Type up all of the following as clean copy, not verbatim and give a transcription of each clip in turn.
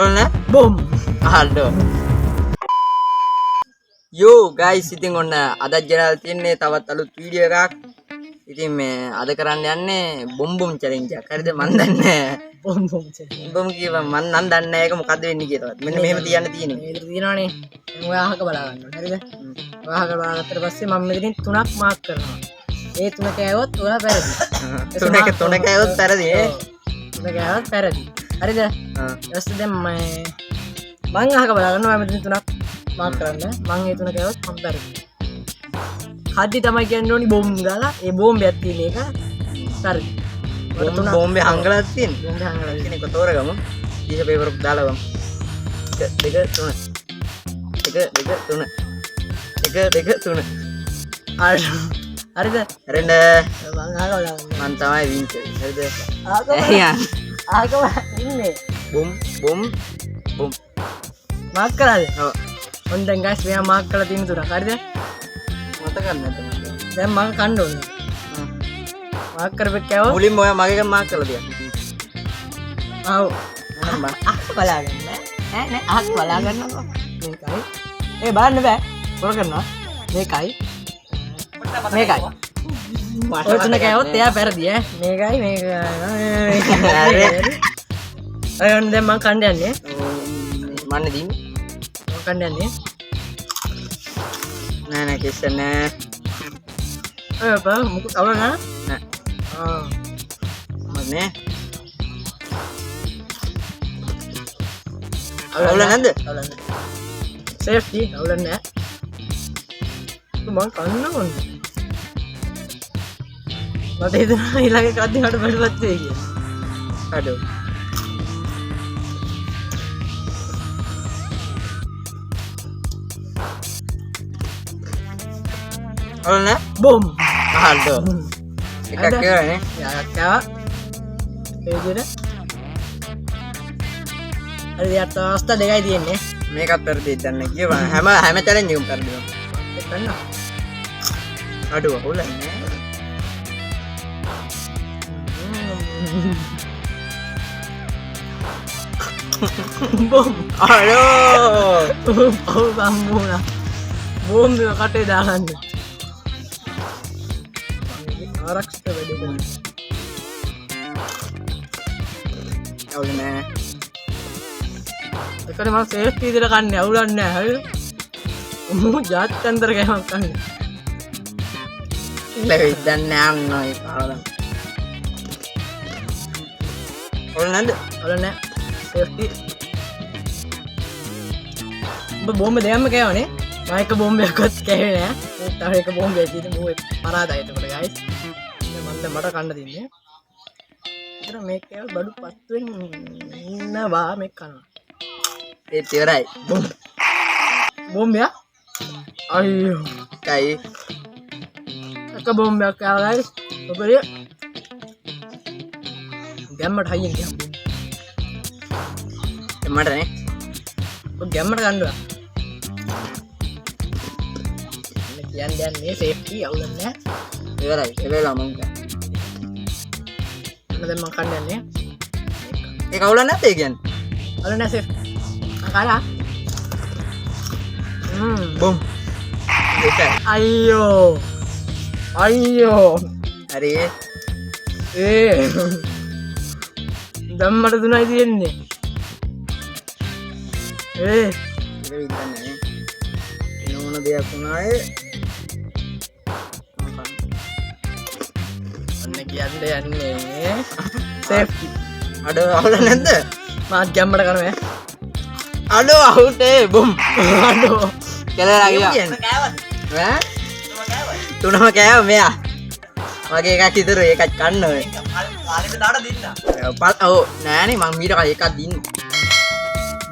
ඔන්න බොම් අහන්න යෝ ගයිස් ඉතින් ඔන්න අද ජනල් තියන්නේ තවත් අලුත් වීඩියෝ එකක්. ඉතින් මේ අද කරන්න යන්නේ බොම්බොම් චැලෙන්ජ් එකක්. හරිද? මන් දන්නේ බොම් බොම් චැලෙන්ජ්. බොම් කියව මන් නම් දන්නේ නැහැ ඒක මොකද්ද වෙන්නේ කියලාවත්. මෙන්න මෙහෙම තියන්න තියෙන්නේ. මේක තියෙනවනේ. ඔය අහක බලා ගන්න ඕනේ. හරිද? ඔය අහක බලාගත්තට පස්සේ මම මෙතනින් 3ක් මාක් කරනවා. ඒ 3 කෑවොත් ඔයා පැරදි. 3 කෑවොත් පැරදි නේ. 3 කෑවොත් පැරදි. හරිද? ඊට දැන් මම අහක බලා ගන්නවා. මෙතනින් 3ක් මාක් කරන්න. මම ඒ 3 කෑවොත් මම පැරදි. හද්දි තමයි කියන්න ඕනි බෝම්බ දාලා ඒ බෝම්බයක් තියෙන එක හරි බෝම්බේ හංගලක් තියෙන බෝම්බේ හංගලක් තියෙන එක තෝරගමු ඊට පේපර් එක දාලා ගමු 1 2 3 1 2 3 1 2 3 හරිද රෙන්න මං අහක මං තමයි වින්චර් හරිද අහක ඉන්නේ බොම් බොම් බොම් මාක් කරාද ඔව් ඔන්න දැන් ගයිස් මෙයා මාක් කරලා තියෙන තුනක් හරිද මතක නැද්ද දැන් මම කන්න ඕනේ. මාක් කරපෙක් කෑවොත් මුලින්ම ඔයා මගේ එක මාක් කරලා තියන්න. ආව්. එහෙනම් අහක් බලාගන්න. නෑ අහක් බලාගන්නකො. මේකයි. ඒ බලන්න බෑ. කොර කරනවා. මේකයි. මේකයි. ඔය තුන කෑවොත් එයා පෙරදි ඈ. මේකයි මේකයි. අය ඔන්න දැන් මම කන්න යන්නේ. මන්නේ දින්නේ. මම කන්න යන්නේ. නෑ නෑ කිස්ස නෑ. බා මොකක් අවුල නෑ නෑ මන්නේ අවුල නැද්ද අවුල නෑ සේෆ්ටි අවුල නෑ මම කන්න ඕනේ මට හිතෙනවා ඊළඟ කද්දි මට බඩපත් වෙයි කියලා අඩෝ අවුල නෑ බොම් අහන්න එකක් කියවනේ යාක්කා ඒ විදිහට හරි යට අවස්ථා දෙකයි තියෙන්නේ මේකත් පෙරදි දන්න කියව හැම චැලෙන්ජ් එකම පෙරදි ඒක ගන්න අඩුව අවුල නෑ බොම් අඩෝ ඔව් බම්බුණා බොම් එක කටේ දාගන්න ආරක්ෂක වැඩි කරන්න අවුල නෑ ඒකනේ මම සේෆ්ටි විදිහට කන්නේ අවුලක් නෑ හරිද මම ජාත්‍යන්තර කෑමක් කන්නේ ඒක දන්නේ නැහැ ඒ පාරම අවුල නැද්ද අවුල නෑ සේෆ්ටි ඔබ බෝම්බ දෙයක්ම කෑවනේ මම එක බෝම්බයක්වත් කෑවේ නෑ තව එක බෝම්බයක් තියෙන මූ පරාදයි එතකොට ගයිස් මට කන්න තින්නේ ඉතින් මේක බඩු පත්වෙන් ඉන්නවා මේක කනවා ඒත් ඉවරයි බොම් බෝම්බයක් අයියෝ කයි එක බෝම්බයක් කාලා ගයිස් ඔබේ ගැම්මට හයියෙන් ගියා මටනේ ඔය ගැම්මට ගන්නවා කියන්නේ යන්නේ සේෆ්ටි අවුල නැහැ ඉවරයි ඒ වෙලාව මං දැන් මම කන්න යන්නේ ඒක අවුල නැද්ද ඒ කියන්නේ අවුල නැහැ සේෆ් අකාලා බොම් ඒකයි අයියෝ අයියෝ හරි ඒ ධම්මට තුනයි තියෙන්නේ ඒ ඒක විතරනේ එන මොන දෙයක් වුණායේ ඔන්න කියන්න යන්නේ සේෆ්ටි අඩෝ අවුල නැද්ද මාත් ගැම්මට කරනවා අඩෝ අවුටේ බොම් අඩෝ කෙලලා ගියා ඈ තුනම කෑව මෙයා මගේ එකක් ඉතුරු ඒකත් කන්න ඔය කාලෙට දාලා දින්න ඔව් නෑනේ මං මීට කලින් එකක් දින්න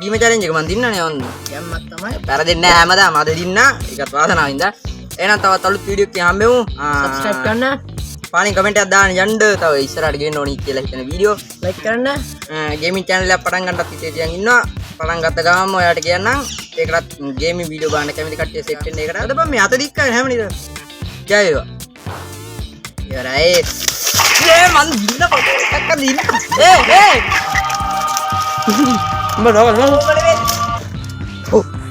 බීම චැලෙන්ජ් එක මං දින්නනේ ඔන්න ගැම්මක් තමයි පෙරදෙන්නේ නැහැ හැමදාම අද දින්න ඒකත් වාසනාවින්ද එහෙනම් තවත් අලුත් වීඩියෝ එකක් හම්බෙමු සබ්ස්ක්‍රයිබ් කරන්න පාලින් කමෙන්ට් එකක් දාන්න යන්න තව ඉස්සරහට ගෙන්න ඕනි කියලා හිතන වීඩියෝ ලයික් කරන්න ගේමින් channel එකක් පටන් ගන්නත් හිතේ තියන් ඉන්නවා පටන් ගත්ත ගමන්ම ඔයාලට කියන්නම් ඒකටත් ගේමින් වීඩියෝ බලන්න කැමති කට්ටිය සෙට් වෙන්න ඒකට අද බම් මේ අත දික් කරගෙන හැම නේද ජය වේවා ඉවරයි මන් දින්න කොට එකක් දින්න උඹ ලෝක ඔව්